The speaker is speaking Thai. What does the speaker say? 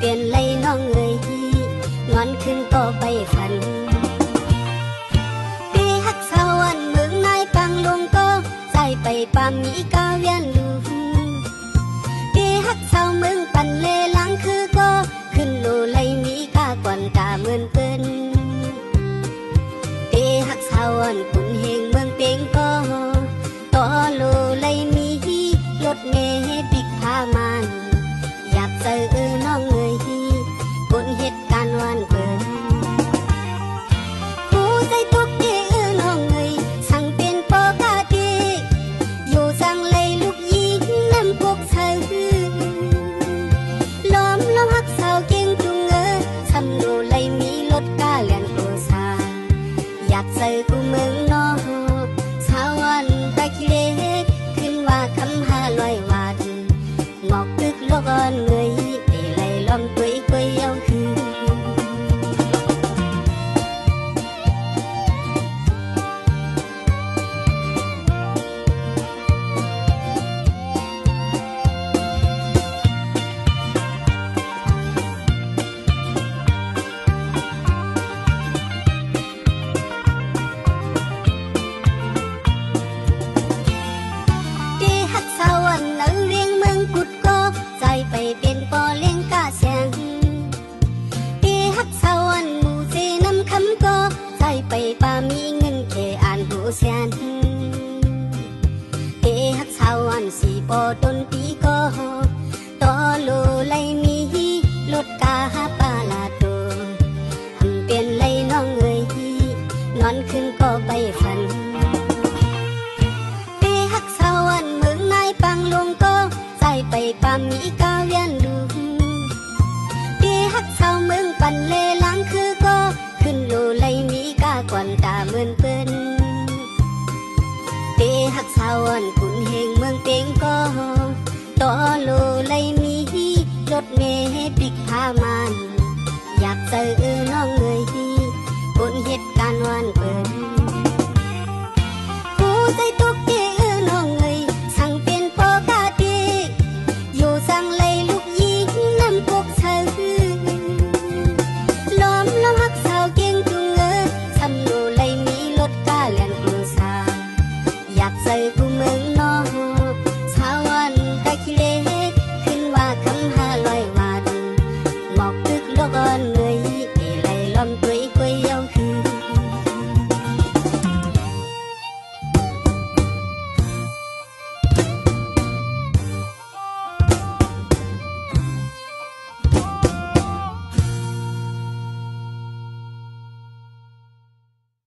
ลี่ยนเลยน้องเอ๋ยงอนขึ้นก็ไปฝันปีฮักเศร้าวันเมืองนายปังลงก็ใจไปปามมีกาเวียนลูปีฮักเศร้าเมืองปันเลหลังคือก็ขึ้นโลเลยมีกากวนกาเมือนเปิ้นปีฮักเศร้าวันปุ่นเฮงเมืองเปียงก็ต่อโลเลยมีรถเมล์ปิกพามันอยากเจอน้องเอ๋ยบนเหตุการณ์วันเปิดผู้ใจทุกข์ที่น้องเอ๋ยสั่งเป็นปกติอยู่สั่งเลยลูกยิงน้ำพวกเธอล้อมหักเศร้าเก่งจุงทำดูเลยมีรถกาเลียนโอซาอยากเจอกูเมืองนอกสาวันตะคิเล็กขึ้นว่าคำหาลอยวันงอกตึกโลกอ่อนเงยไปไล่ล้อมตัวเอาคืนไปเป็นปอเลี้ยงกาเสียงปีฮักเศร้าวันหมู่เจน้ำคำก็ใจไปป่ามีเงินแค่อ่านหูเสียนปีฮักเศร้าวันสี่ปอต้นปีก็ต่อโลเลยมีรถกาปาลาโตทำเปลี่ยนเลยน้องเอ๋ยนอนขึ้นก็ไปฝันปีฮักเศร้าวันเมืองนายปังลงก็ใจไปป่ามีกาเวียนดูปีฮักเศร้าเมืองปันเลหลังคือก็ขึ้นโลเลยมีกากวนตาเหมือนเปิ้นปีฮักเศร้าวันปุ่นเฮงเมืองเต็งก็ต่อโลเลยมีรถเมล์ปิกพามันอยากเจอน้องเอ๋ยบนเหตุการณ์วันเปิ้นผู้ใจทุกข์ที่